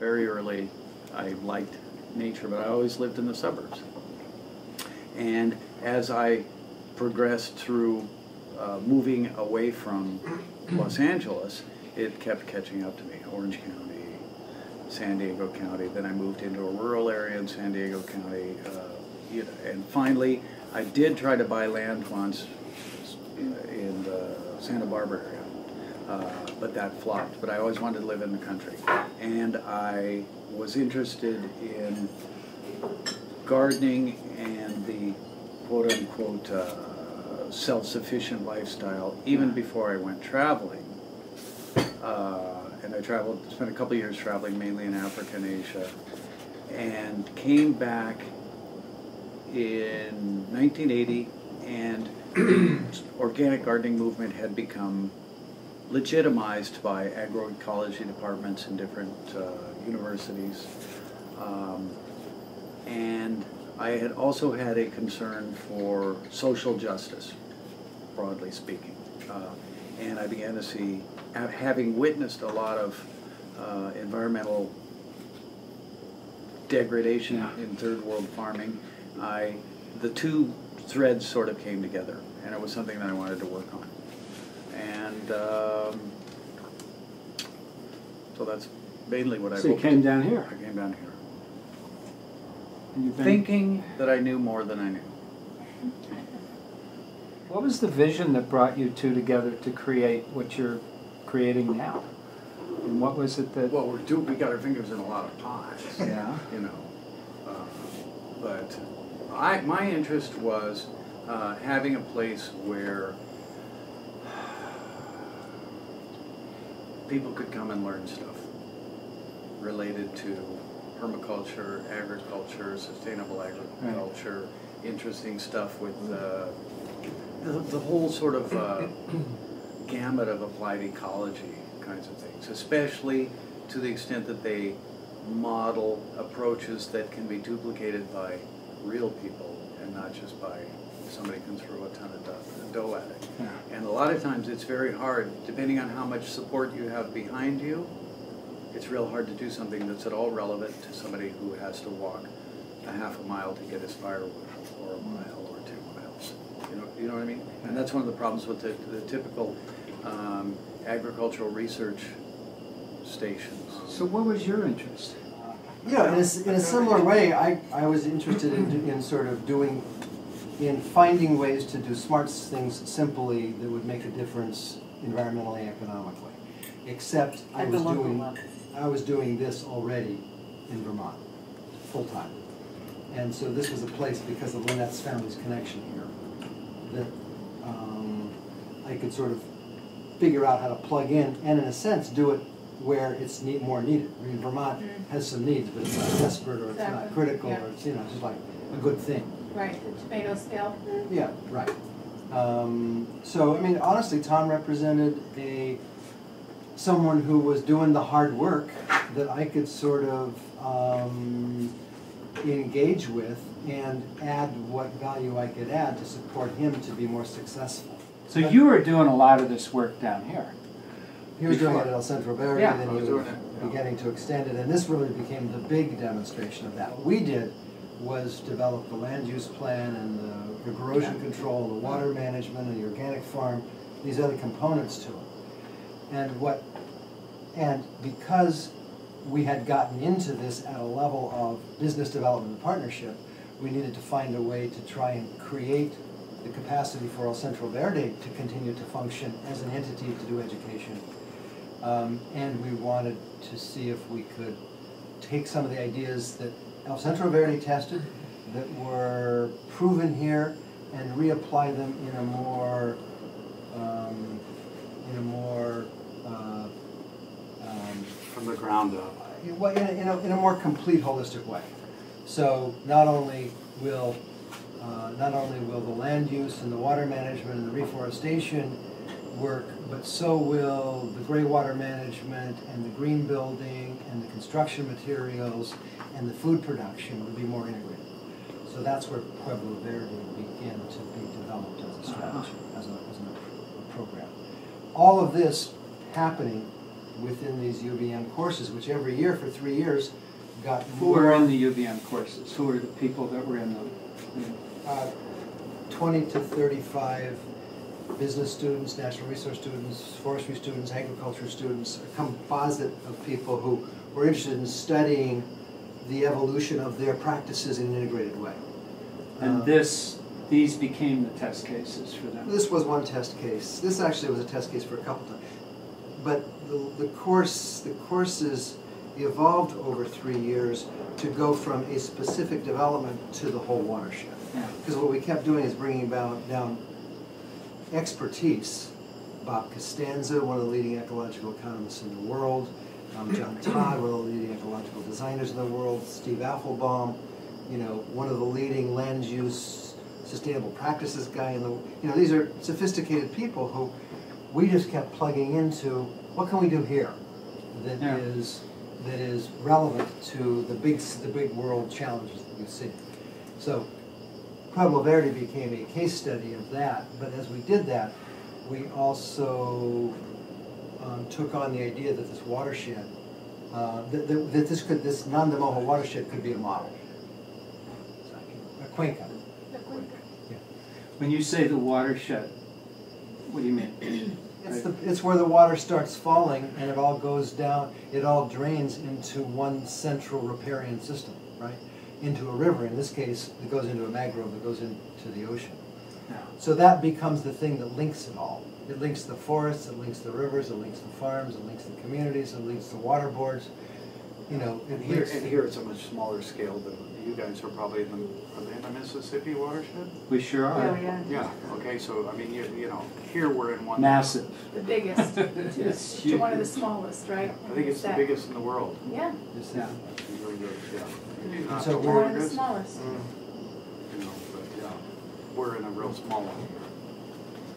very early, I liked nature, but I always lived in the suburbs. And as I progressed through moving away from Los Angeles, it kept catching up to me. Orange County, San Diego County, then I moved into a rural area in San Diego County, and finally I did try to buy land once in the Santa Barbara area, but that flopped. But I always wanted to live in the country, and I was interested in gardening and the quote-unquote self-sufficient lifestyle even before I went traveling. And I spent a couple of years traveling mainly in Africa and Asia, and came back in 1980, and the organic gardening movement had become legitimized by agroecology departments in different universities. And I had also had a concern for social justice, broadly speaking. And I began to see, having witnessed a lot of environmental degradation in third world farming, the two threads sort of came together, and it was something that I wanted to work on. And so that's mainly what I So you came down here? I came down here. And you've been... Thinking that I knew more than I knew. What was the vision that brought you two together to create what you're creating now? And what was it that... Well, we got our fingers in a lot of pies. Yeah. You know. But my interest was having a place where people could come and learn stuff related to permaculture, agriculture, sustainable agriculture, interesting stuff with the whole sort of gamut of applied ecology kinds of things, especially to the extent that they model approaches that can be duplicated by real people and not just by somebody can throw a ton of dough at it. Yeah. And a lot of times it's very hard, depending on how much support you have behind you, it's real hard to do something that's at all relevant to somebody who has to walk a half a mile to get his firewood, or a mile or 2 miles. You know what I mean? And that's one of the problems with the typical agricultural research stations. So what was your interest? Yeah, in a similar way, I was interested in sort of finding ways to do smart things simply that would make a difference environmentally, economically. Except I was doing this already in Vermont, full time. And so this was a place, because of Lynette's family's connection here, that I could sort of figure out how to plug in and, in a sense, do it where it's more needed. I mean, Vermont has some needs, but it's not desperate, or it's not critical, or it's, it's just like a good thing. Right, the tomato scale. Yeah, right. So, I mean, honestly, Tom represented someone who was doing the hard work that I could sort of engage with and add what value I could add to support him to be more successful. So you were doing a lot of this work down here. He was doing it at El Centro Verde, Yeah. then he was beginning to extend it, and this really became the big demonstration of that. What we did was develop the land use plan and the erosion control, the water management, and the organic farm, these other components to it. And because we had gotten into this at a level of business development and partnership, we needed to find a way to try and create the capacity for El Centro Verde to continue to function as an entity to do education. And we wanted to see if we could take some of the ideas that El Centro Verde tested that were proven here and reapply them in a more from the ground up. In a more complete, holistic way. So not only will the land use and the water management and the reforestation work, but so will the gray water management and the green building and the construction materials and the food production will be more integrated. So that's where Pueblo Verde began to be developed as a strategy, as a program. All of this happening within these UVM courses, which every year for 3 years got Who more. were in the UVM courses? Who were the people that were in them? 20 to 35 business students, natural resource students, forestry students, agriculture students, a composite of people who were interested in studying the evolution of their practices in an integrated way. And these became the test cases for them. This was one test case. This actually was a test case for a couple times. But the courses evolved over 3 years to go from a specific development to the whole watershed. Yeah. Because what we kept doing is bringing down expertise. Bob Costanza, one of the leading ecological economists in the world, John Todd, one of the leading ecological designers in the world, Steve Affelbaum, one of the leading land use sustainable practices guy in the, these are sophisticated people who we just kept plugging into, what can we do here that is relevant to the big world challenges that we see. So Pueblo Verde became a case study of that, but as we did that, we also took on the idea that this watershed, that this non-Demojo watershed could be a model. A cuenca. Yeah. When you say the watershed, what do you mean? It's where the water starts falling and it all goes down, it all drains into one central riparian system, right? Into a river. In this case, it goes into a mangrove that goes into the ocean. Yeah. So that becomes the thing that links it all. It links the forests, it links the rivers, it links the farms, it links the communities, it links the water boards. And here it's a much smaller scale than you guys are probably in the Mississippi watershed? We sure are. Oh, yeah. Yeah, okay, so I mean, here we're in one. Massive. The biggest, It's to huge. one of the smallest, right? I think it's the biggest in the world. Yeah, Yeah. It's really good, yeah. So one of the smallest. But yeah, we're in a real small one.